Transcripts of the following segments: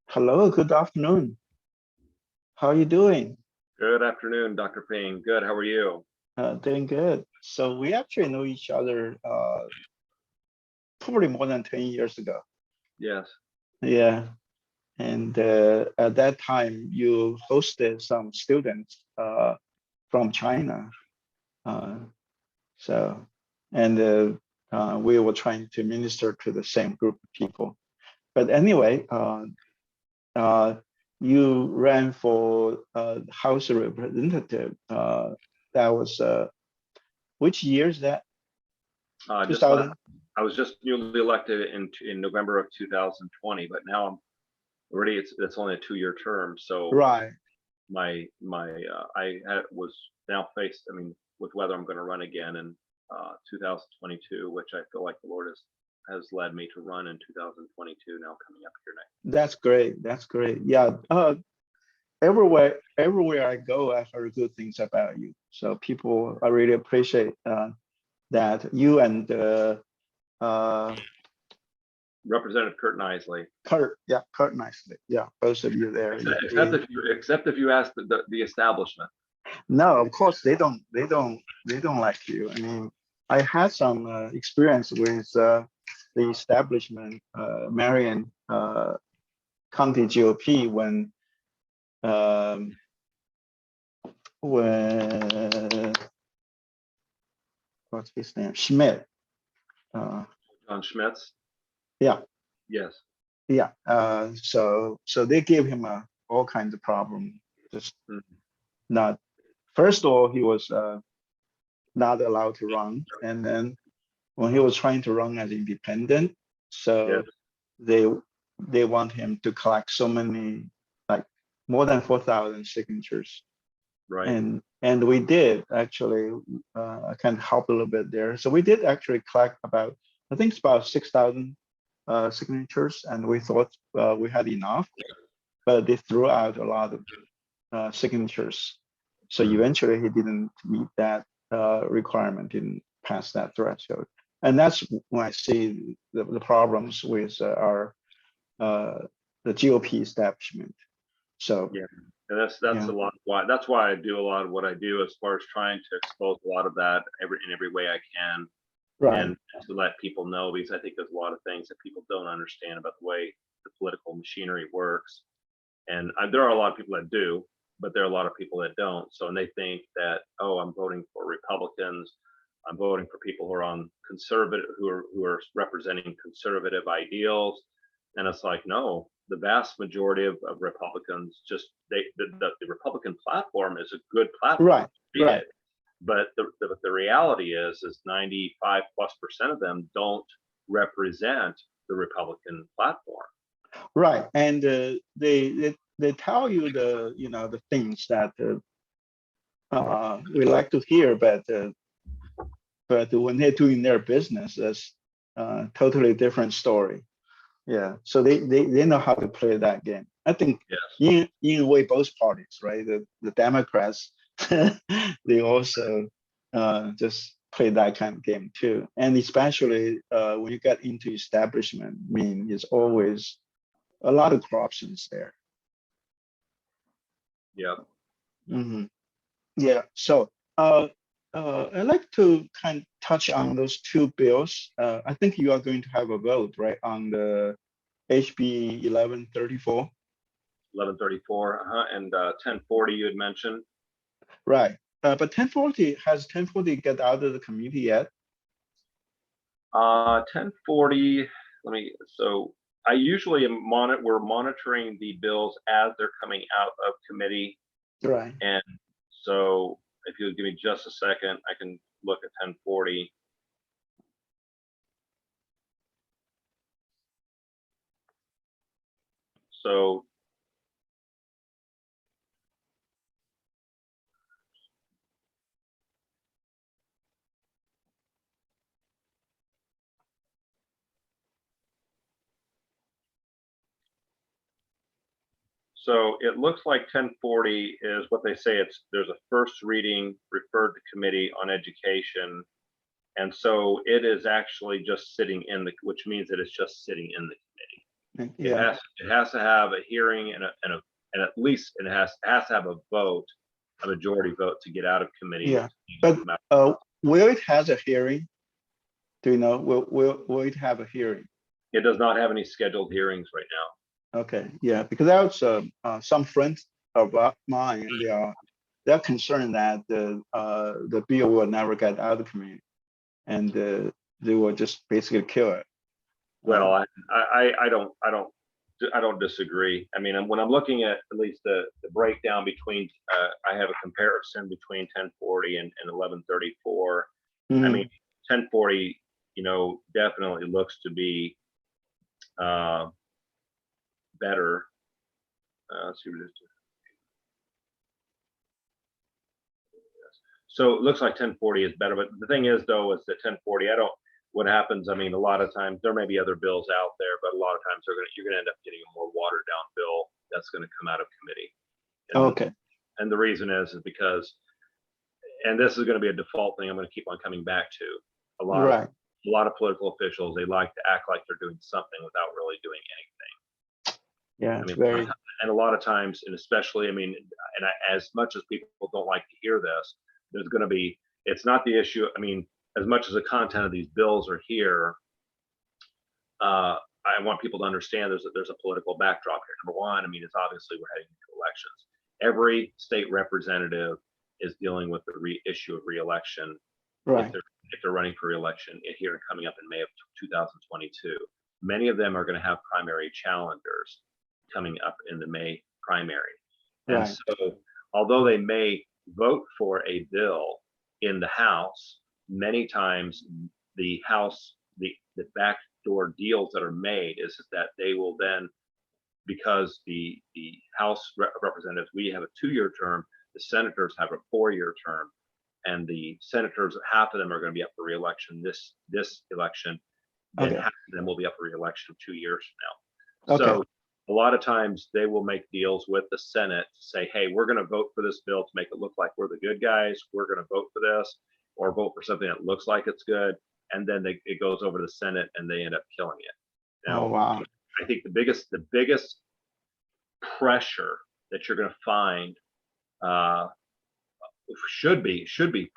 Hello, good afternoon. How are you doing? Good afternoon, Dr. Ping. Good. How are you? Doing good. So we actually know each other probably more than 10 years ago. Yes. Yeah. And at that time, you hosted some students from China. Uh, so, and we were trying to minister to the same group of people. But anyway, uh, you ran for House Representative. That was which year is that? Just last, 2000? I was just newly elected in November of 2020, but now I'm already it's only a 2-year term. So Right. was now faced. I mean, with whether I'm going to run again in 2022, which I feel like the Lord has led me to run in 2022. Now coming up here next. That's great. That's great. Yeah. Everywhere I go, I heard good things about you. So people, I really appreciate that you and uh, Representative Kurt Nisley. Kurt. Yeah, Kurt nicely. Yeah, both of you there. Except if you ask the establishment. No, of course they don't like you. I mean, I had some experience with the establishment, Marion County GOP um, when what's his name, Schmidt. Uh, John Schmitz. yeah, Yes. yeah. So they gave him all kinds of problem. Just not. First of all, he was not allowed to run, and then when he was trying to run as independent, Yes. so they they want him to collect so many, like more than 4,000 signatures, Right. and we did actually. I can help a little bit there. So we did actually collect about, I think it's about 6,000 signatures, and we thought we had enough, but they threw out a lot of signatures. So eventually he didn't meet that requirement, didn't pass that threshold. And that's when I see the problems with uh, the GOP establishment. So Yeah, and that's yeah, a lot why that's why I do a lot of what I do as far as trying to expose a lot of that in every way I can, right, and to let people know, because I think there's a lot of things that people don't understand about the way the political machinery works. And there are a lot of people that do, but there are a lot of people that don't. So, and they think that, oh, I'm voting for Republicans, I'm voting for people who are on conservative, who are representing conservative ideals, and it's like, no, the vast majority of Republicans just the Republican platform is a good platform. right, right, But the reality is 95+% of them don't represent the Republican platform. right. And they tell you the things that we like to hear, but when they're doing their business, that's totally different story. Yeah, so they know how to play that game. I think Yes. in a way, both parties, right? The Democrats, they also just play that kind of game too. And especially when you get into establishment, I mean, it's always a lot of corruptions there. Yeah. Yeah. So I'd like to kind of touch on those two bills. I think you are going to have a vote, right, on the HB 1134. 1134, and 1040 you had mentioned. Right. But 1040, has 1040 get out of the committee yet? 1040. So I usually we're monitoring the bills as they're coming out of committee, Right. and so if you'll give me just a second, I can look at 1040. So So it looks like 1040 is what they say. There's a first reading referred to committee on education, and so it is actually just sitting in which means it is just sitting in the committee. Yeah, it has to have a hearing and at least it has to have a vote, a majority vote to get out of committee. yeah. But will it has a hearing? Do you know? Will it have a hearing? It does not have any scheduled hearings right now. Okay, yeah, because that was some friends of mine. They're concerned that the bill will never get out of the community, and they will just basically kill it. Well, I don't disagree. I mean, when I'm looking at least the breakdown between, I have a comparison between 1040 and 1134. I mean, 1040, you know, definitely looks to be better. Let's see what it is. So it looks like 1040 is better, but the thing is though, is that 1040, what happens, I mean, a lot of times, there may be other bills out there, but a lot of times you're gonna end up getting a more watered down bill that's gonna come out of committee. And, Okay. And the reason is because, and this is gonna be a default thing I'm gonna keep on coming back to. Right. A lot of political officials, they like to act like they're doing something without really doing anything. Yeah, I it's mean, very. and a lot of times, and especially, I mean, as much as people don't like to hear this, there's going to be, it's not the issue. I mean, as much as the content of these bills are here, I want people to understand there's a political backdrop here. Number one, I mean, it's obviously we're heading into elections. Every state representative is dealing with the issue of reelection. Right. If they're running for reelection here coming up in May of 2022. Many of them are going to have primary challengers coming up in the May primary. And Right. so, although they may vote for a bill in the House, many times the House, the backdoor deals that are made is that they will then, because the House representatives, we have a 2-year term, the senators have a 4-year term, and the senators, half of them are going to be up for reelection this election, then Okay. half of them will be up for reelection 2 years from now. Okay. So a lot of times they will make deals with the Senate to say, hey, we're going to vote for this bill to make it look like we're the good guys. We're going to vote for this, or vote for something that looks like it's good. And then it goes over to the Senate and they end up killing it. Now, Oh, wow. I think the biggest pressure that you're going to find should be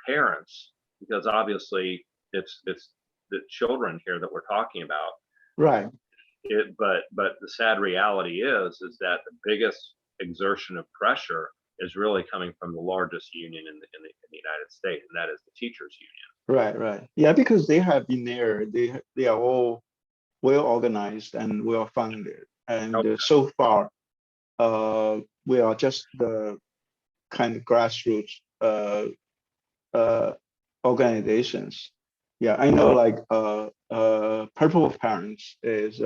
parents, because obviously it's the children here that we're talking about. Right. But the sad reality is that the biggest exertion of pressure is really coming from the largest union in the United States, and that is the teachers union. Right. Right. Yeah, because they have been there. They are all well organized and well funded, and so far, we are just the kind of grassroots organizations. Yeah, I know. Like Purple Parents is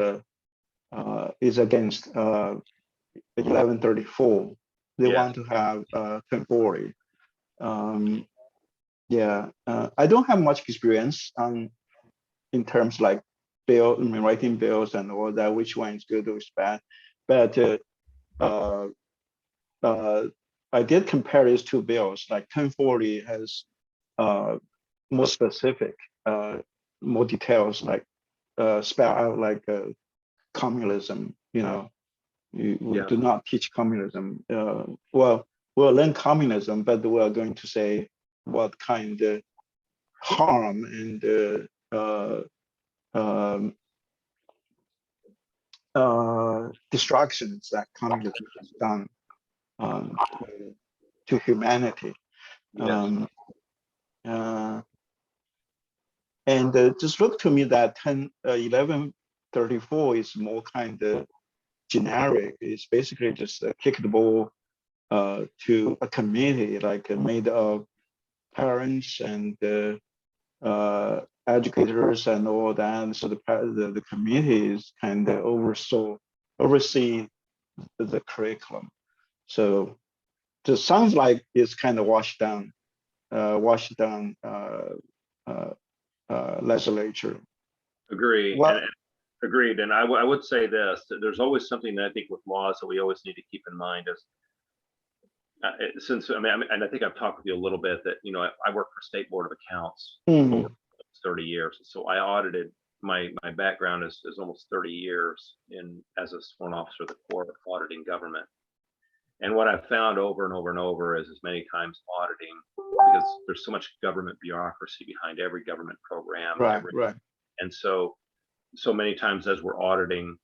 against 1134. They want to have 1040. Yeah, I don't have much experience in terms like writing bills and all that. Which one is good or is bad? But I did compare these two bills. Like 1040 has more specific, more details, like spell out like communism. You know, we do not teach communism. Well, we'll learn communism, but we are going to say what kind of harm and destructions that communism has done to humanity. Yes. And just look to me that 1134 is more kind of generic. It's basically just kick the ball to a committee like made of parents and educators and all that. So the committees kind of oversee the curriculum. So it sounds like it's kind of washed down legislature. Agreed. Well, Agreed. And I would say this: that there's always something that I think with laws that we always need to keep in mind is. Since I mean, and I think I've talked with you a little bit that I work for State Board of Accounts for 30 years, so I audited my background is almost 30 years as a sworn officer of the Corps auditing government. And what I've found over and over and over is as many times auditing, because there's so much government bureaucracy behind every government program. Right. And so many times as we're auditing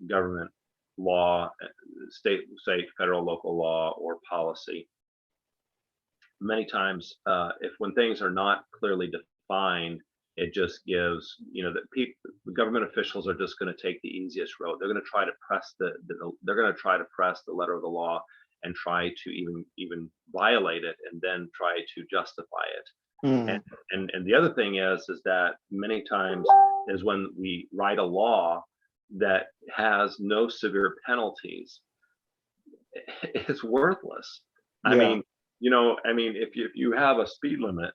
government law, state, federal, local law, or policy, many times when things are not clearly defined, it just gives, that the government officials are just going to take the easiest road. They're going to try to press the letter of the law and try to even violate it and then try to justify it. And the other thing is that many times is when we write a law that has no severe penalties, it's worthless. I mean, if you have a speed limit,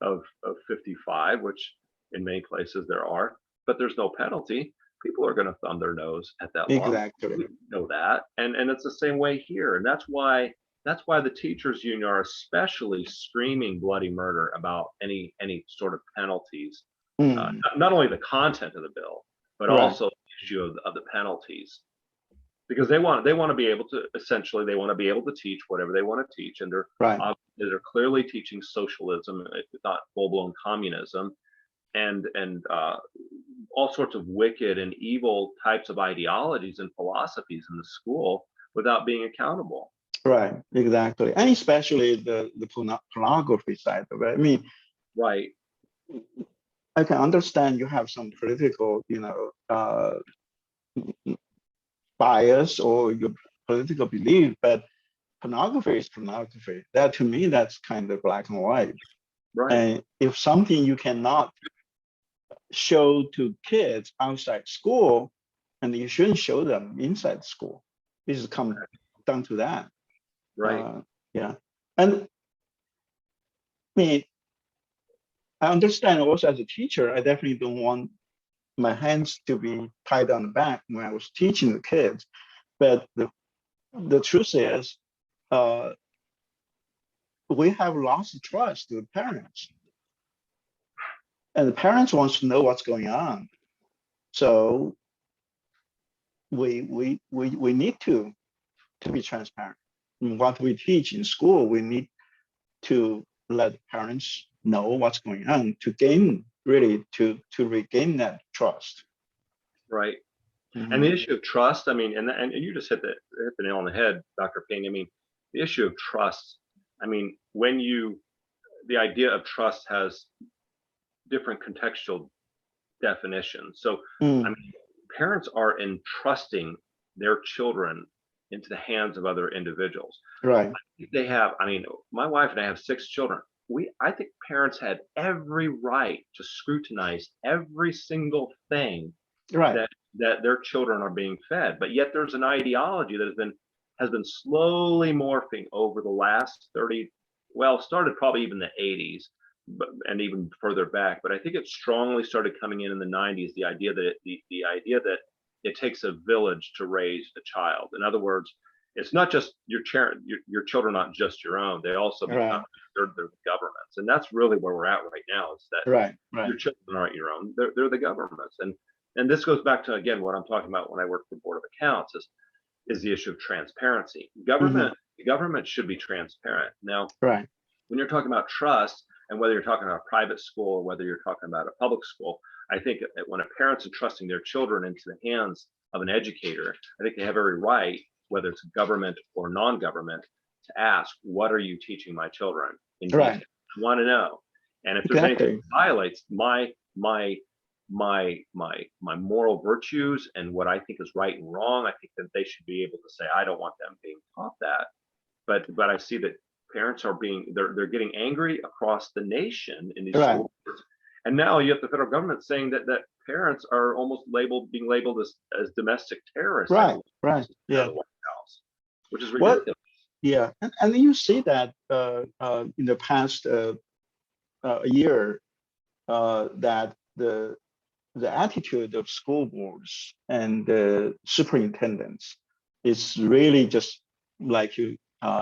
of 55, which in many places there are, but there's no penalty, people are going to thumb their nose at that law. Exactly. We know that, and it's the same way here, and that's why the teachers union are especially screaming bloody murder about any sort of penalties. Not only the content of the bill, but also the issue of the penalties, because they want to be able to teach whatever they want to teach, and they're clearly teaching socialism, if not full-blown communism, and all sorts of wicked and evil types of ideologies and philosophies in the school without being accountable. Right, exactly, and especially the pornography side of it. I mean, right. I can understand you have some political, bias or your political belief, but pornography is pornography. That, to me, that's kind of black and white. Right. And if something you cannot show to kids outside school, and you shouldn't show them inside school, this is come down to that. Right. Yeah. And I mean, I understand also as a teacher, I definitely don't want my hands to be tied on the back when I was teaching the kids. But the truth is, we have lost trust with parents. And the parents wants to know what's going on. So we need to be transparent. In what we teach in school, we need to let parents know what's going on to gain, really, to regain that trust. Right. And the issue of trust, I mean, and you just hit the nail on the head, Dr. Ping. I mean, the issue of trust, I mean, the idea of trust has different contextual definitions. So, I mean, parents are entrusting their children into the hands of other individuals. Right. My wife and I have 6 children. I think parents had every right to scrutinize every single thing that their children are being fed. But yet there's an ideology that has been slowly morphing over the last 30, started probably even the 80s, and even further back. But I think it strongly started coming in the 90s, the idea that it takes a village to raise a child. In other words, it's not just your children, not just your own. They also become they're the governments, and that's really where we're at right now. Is that your children aren't your own; they're the governments. And this goes back to, again, what I'm talking about when I work for Board of Accounts is the issue of transparency. Government should be transparent. Now, when you're talking about trust, and whether you're talking about a private school or whether you're talking about a public school, I think that when a parent's entrusting their children into the hands of an educator, I think they have every right, whether it's government or non-government, to ask, what are you teaching my children? I want to know. And if there's anything that violates my moral virtues and what I think is right and wrong, I think that they should be able to say, I don't want them being taught that. But I see that parents are they're getting angry across the nation in these schools. And now you have the federal government saying that parents are almost being labeled as domestic terrorists. Yeah. Which is ridiculous. Yeah, and you see that in the past year, that the attitude of school boards and the superintendents is really just like you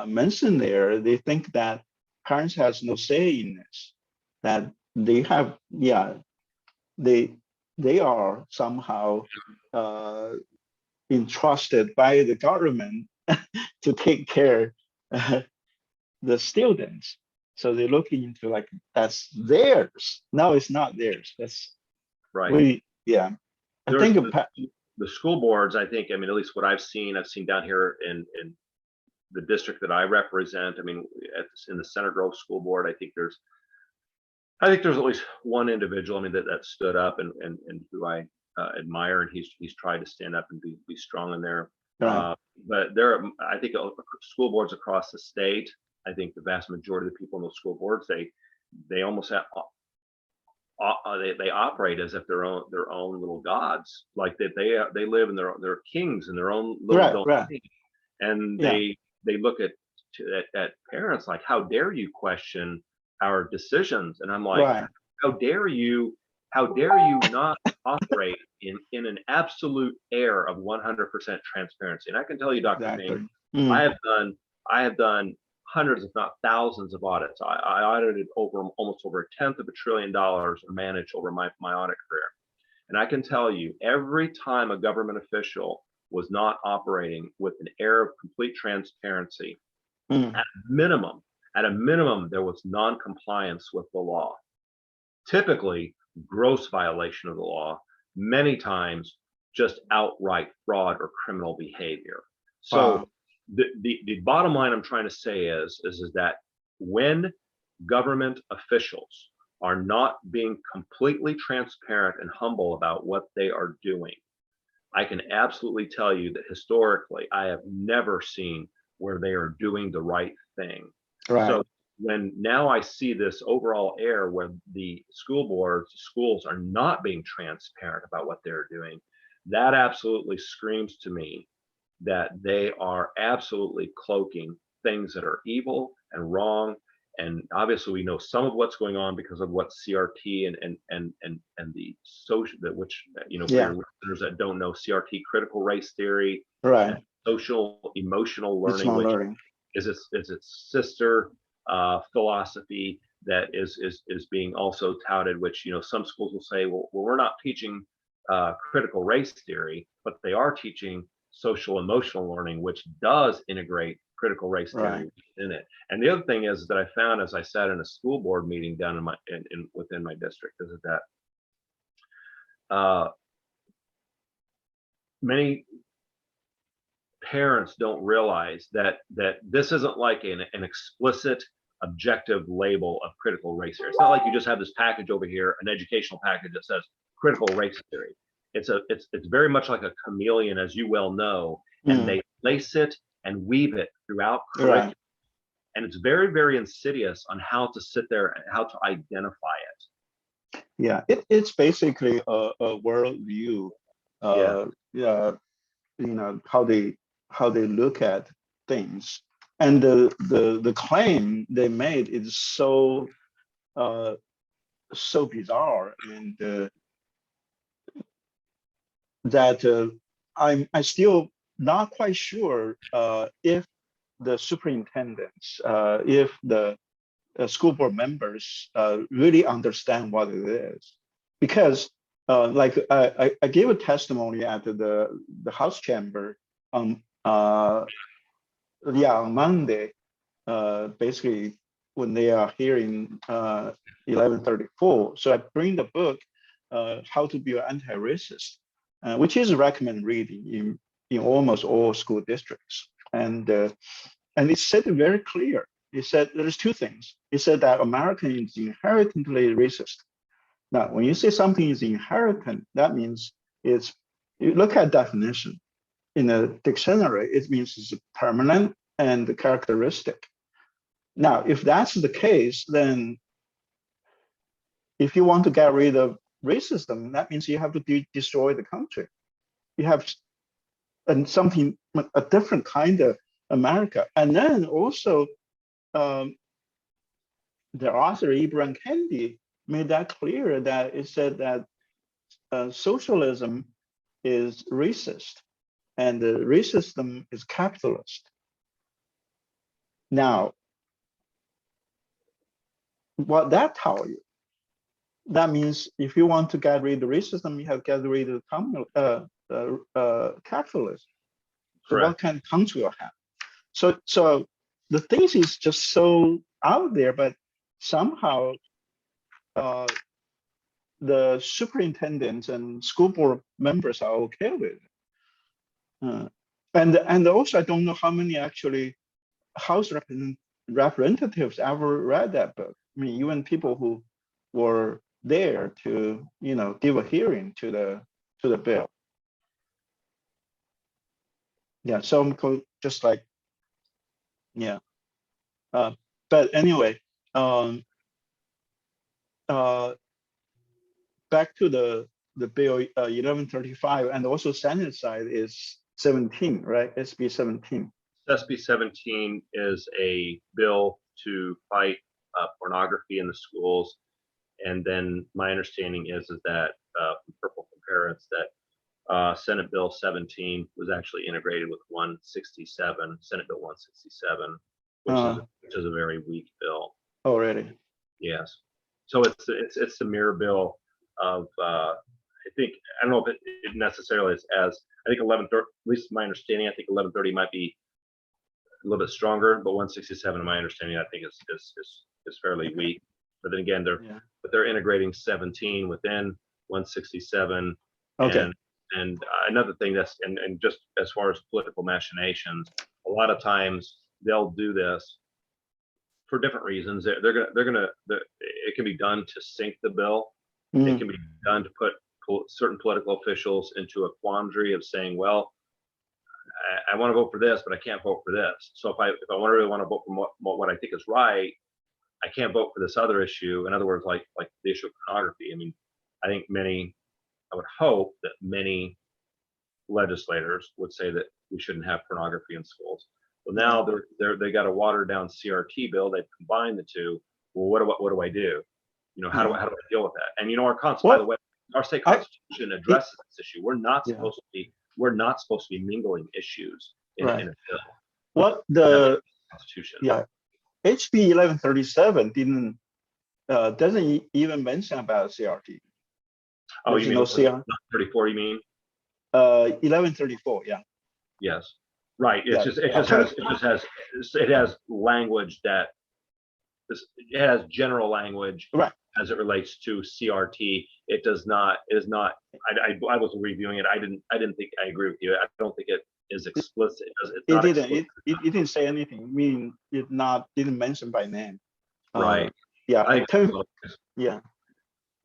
mentioned there. They think that parents has no say in this, that they have, they are somehow entrusted by the government to take care the students. So they're looking into like that's theirs. No, it's not theirs. That's right. yeah. I There's think the school boards, I think, I mean, at least what I've seen down here in the district that I represent. I mean, in the Center Grove School Board, I think there's at least one individual, I mean, that stood up and who I admire, and he's tried to stand up and be strong in there. right, But there are, I think, school boards across the state. I think the vast majority of the people in those school boards, they almost have, they operate as if they're their own little gods, like that they live in they're kings in their own little right, domain, and yeah, they look at parents like, how dare you question our decisions? And I'm like, right, how dare you not operate in an absolute air of 100% transparency? And I can tell you, Dr. exactly. Ping, Mm, I have done hundreds, if not thousands, of audits. I audited almost over $1/10 trillion or managed over my audit career. And I can tell you, every time a government official was not operating with an air of complete transparency, mm, at at a minimum, there was non-compliance with the law. Typically, gross violation of the law, many times just outright fraud or criminal behavior. So wow, the bottom line I'm trying to say is that when government officials are not being completely transparent and humble about what they are doing, I can absolutely tell you that historically, I have never seen where they are doing the right thing. right, So when now I see this overall air where the school boards, schools are not being transparent about what they're doing, that absolutely screams to me that they are absolutely cloaking things that are evil and wrong. And obviously, we know some of what's going on because of what CRT and the social, that which, for yeah, your listeners that don't know, CRT, critical race theory, and right. social emotional It's learning, not which learning. is its sister philosophy that is being also touted. Which some schools will say, well, we're not teaching critical race theory, but they are teaching social emotional learning, which does integrate critical race Right. theory in it. And the other thing is that I found as I sat in a school board meeting down within my district is that many parents don't realize that this isn't like an explicit objective label of critical race theory. It's not like you just have this package over here, an educational package that says critical race theory. It's very much like a chameleon, as you well know, and Mm, they lace it and weave it throughout curriculum. right. And it's very, very insidious on how to sit there and how to identify it. Yeah, it's basically a worldview. Yeah, Yeah, how they look at things, and the claim they made is uh, so bizarre, and that I still not quite sure if the superintendents, if the school board members really understand what it is, because like I gave a testimony at the House chamber on on Monday, basically when they are hearing 1134. So I bring the book, How to Be an Anti-Racist, which is a recommended reading in almost all school districts. And it said it very clear. It said there's two things. It said that American is inherently racist. Now, when you say something is inherent, that means you look at definition. In a dictionary, it means it's permanent and characteristic. Now, if that's the case, then if you want to get rid of racism, that means you have to destroy the country. You have a different kind of America. And then also, um, the author Ibram Kendi made that clear, that it said that socialism is racist and the racism is capitalist. Now, what that tells you, that means if you want to get rid of racism, you have to get rid of capitalism. So what kind of country will have? So the things is just so out there, but somehow the superintendents and school board members are okay with it. And also, I don't know how many actually House representatives ever read that book. I mean, even people who were there to, give a hearing to the bill. Yeah, so I'm just like, yeah. But anyway, back to the bill 1135, and also Senate side is 17, right? SB 17. SB 17 is a bill to fight pornography in the schools. And then my understanding is that from Purple from Parents that Senate Bill 17 was actually integrated with 167, Senate Bill 167, which is a very weak bill. Oh, really? Yes. So it's the mirror bill of I don't know if it necessarily is as I think 1130, at least my understanding, I think 1130 might be a little bit stronger, but 167, in my understanding, I think is fairly weak. But then again, they're integrating 17 within 167. Okay. And another thing and just as far as political machinations, a lot of times they'll do this for different reasons. It can be done to sink the bill. It can be done to put certain political officials into a quandary of saying, well, I want to vote for this, but I can't vote for this. So if I really want to vote for what I think is right, I can't vote for this other issue. In other words, like the issue of pornography. I mean, I would hope that many legislators would say that we shouldn't have pornography in schools. Well, now they got a watered down CRT bill. They've combined the two. Well, what do I do? How do I deal with that? And by the way, our state constitution addresses this issue. We're not supposed to be mingling issues in a bill. What the Constitution? Yeah, HB 1137 doesn't even mention about CRT. Oh, you mean 34? You mean 1134? Yeah. Yes. Right. It has language that it has general language as it relates to CRT. It does not. I wasn't reviewing it. I didn't think I agree with you. I don't think it is explicit. It didn't say anything. I mean, didn't mention by name. Right. Yeah. Yeah.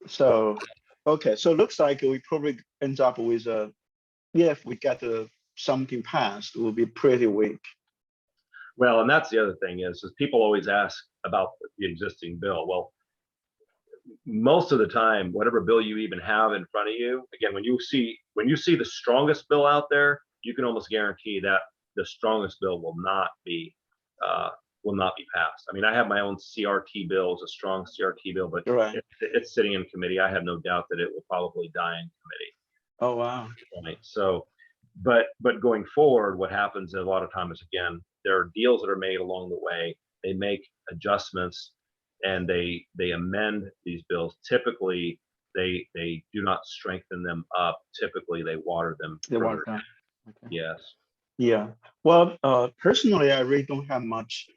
So okay. So it looks like we probably end up with if we get something passed, it will be pretty weak. Well, and that's the other thing is people always ask about the existing bill. Well, most of the time, whatever bill you even have in front of you, again, when you see the strongest bill out there, you can almost guarantee that the strongest bill will not be passed. I mean, I have my own CRT bill, it's a strong CRT bill, but it's sitting in committee. I have no doubt that it will probably die in committee. Oh wow! Right. So, but going forward, what happens a lot of times, again, there are deals that are made along the way. They make adjustments and they amend these bills. Typically, they do not strengthen them up. Typically, they water them. They water down. Okay. Yes. Yeah. Well, personally, I really don't have much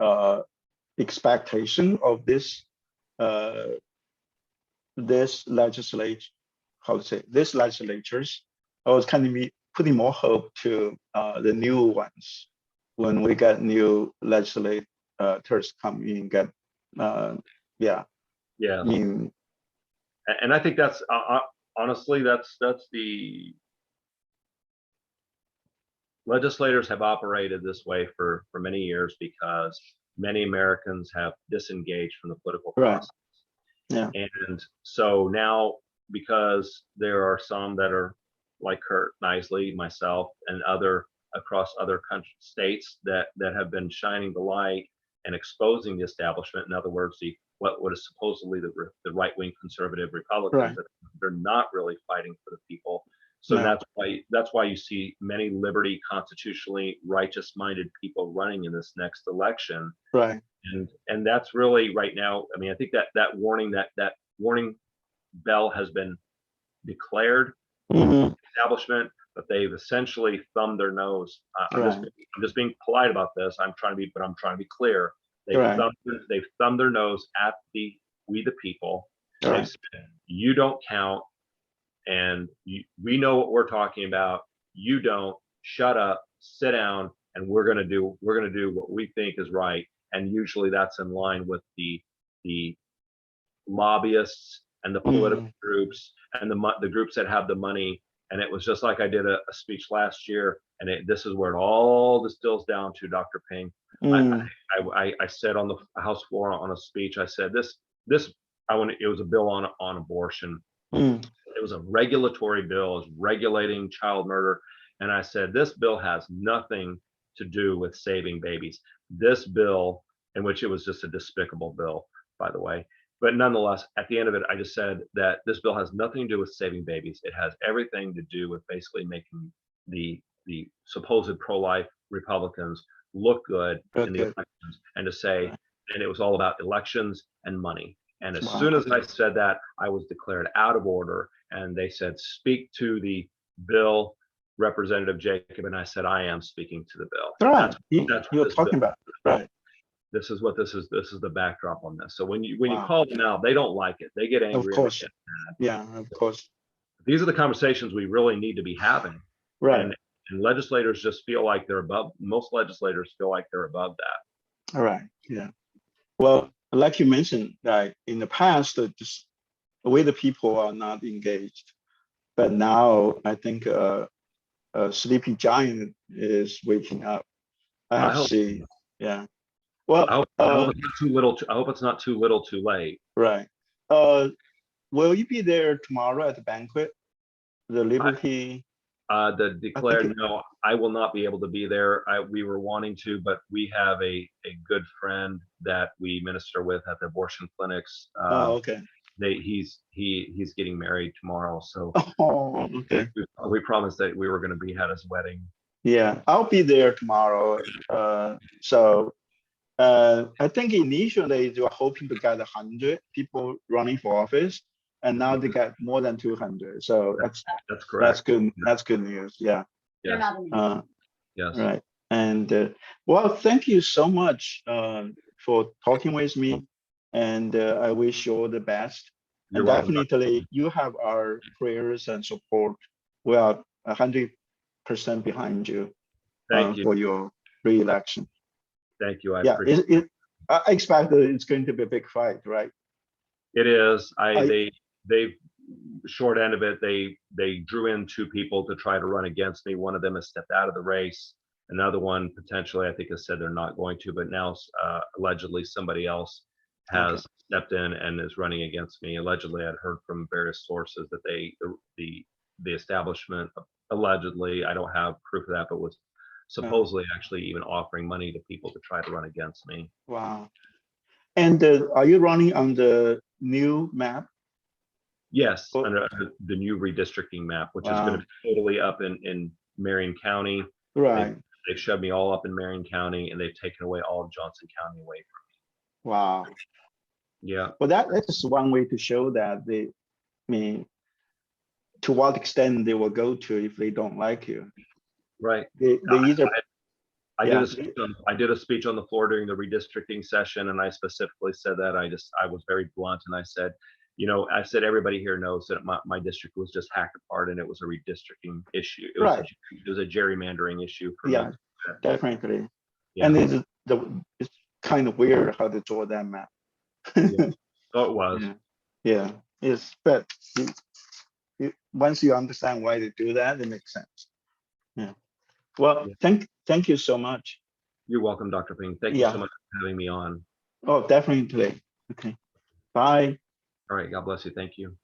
expectation of this legislatures. I was kind of putting more hope to the new ones when we get new legislators come in. Yeah. And I think that's honestly that's the legislators have operated this way for many years because many Americans have disengaged from the political process. Yeah. And so now, because there are some that are like Kurt Knisely, myself, and across other states that have been shining the light and exposing the establishment. In other words, what is supposedly the right-wing conservative Republicans, that they're not really fighting for the people. So that's why you see many liberty, constitutionally righteous-minded people running in this next election. Right. And that's really right now. I mean, I think that warning Bell has been declared Mhm. establishment, but they've essentially thumbed their nose. Right. I'm just being polite about this. I'm trying to be clear. Right. They've thumbed their nose at we the people. They've Right. said, you don't count, and we know what we're talking about. You don't. Shut up, sit down, and we're gonna do what we think is right. And usually that's in line with the lobbyists and the political Mhm. groups and the groups that have the money. And it was just like I did a speech last year, and this is where it all distills down to, Dr. Ping. Mm. I said on the House floor on a speech, I said it was a bill on abortion. Mm. It was a regulatory bill, it was regulating child murder. And I said, this bill has nothing to do with saving babies. This bill, in which it was just a despicable bill, by the way. But nonetheless, at the end of it, I just said that this bill has nothing to do with saving babies. It has everything to do with basically making the supposed pro-life Republicans look good in the Okay. elections, and to say, and it was all about elections and money. And as Wow. soon as I said that, I was declared out of order. And they said, speak to the bill, Representative Jacob. And I said, I am speaking to the bill. Right. That's what You're this talking bill, about. Right. this is what this is. This is the backdrop on this. So when you Wow. call them out, they don't like it. They get angry. Of and course. they get mad. Yeah, of course. These are the conversations we really need to be having. Right. And legislators just feel like they're above. Most legislators feel like they're above that. All right. Yeah. Well, like you mentioned, like in the past, just the way the people are not engaged, but now I think a sleepy giant is waking up. I I have hope. seen. Yeah. I Well, hope it's not too little. I hope it's not too little, too late. right. Will you be there tomorrow at the banquet? The Liberty. The declared, no, I will not be able to be there. We were wanting to, but we have a good friend that we minister with at the abortion clinics. Oh, okay. He's getting married tomorrow, so Oh, okay. we promised that we were going to be at his wedding. Yeah, I'll be there tomorrow. I think initially they were hoping to get 100 people running for office, and now they got more than 200. So That's that's correct. good. That's good news. Yeah. Yes. Yes. Right. And well, thank you so much for talking with me, and I wish you all the best. You're And welcome. definitely, you have our prayers and support. We are 100% behind you. Thank you. For your re-election. Thank you. I Yeah, appreciate I expect that it's going to be a big fight, right? it. Is they short end of it, they drew in 2 people to try to run against me. One of them has stepped out of the race. Another one potentially, I think, has said they're not going to, but now allegedly somebody else has stepped in and is running against me. Allegedly, I'd heard from various sources that the establishment, allegedly, I don't have proof of that, but was supposedly actually even offering money to people to try to run against me. Wow. And are you running on the new map? Yes, under the new redistricting map, which is going to be totally up in Marion County. Right. They've shoved me all up in Marion County, and they've taken away all of Johnson County away from me. Wow. Yeah. Well, that's just one way to show that to what extent they will go to if they don't like you. Right. They either. I did a speech on the floor during the redistricting session, and I specifically said that I was very blunt, and I said, I said everybody here knows that my district was just hacked apart, and it was a redistricting issue. It was a gerrymandering issue for me. Definitely. Yeah. And it's kind of weird how they draw that map. Oh, it was. Yeah. It's but once you understand why they do that, it makes sense. Yeah. Well, thank you so much. You're welcome, Dr. Ping. Thank you so much for having me on. Oh, definitely. Okay. Bye. All right. God bless you. Thank you.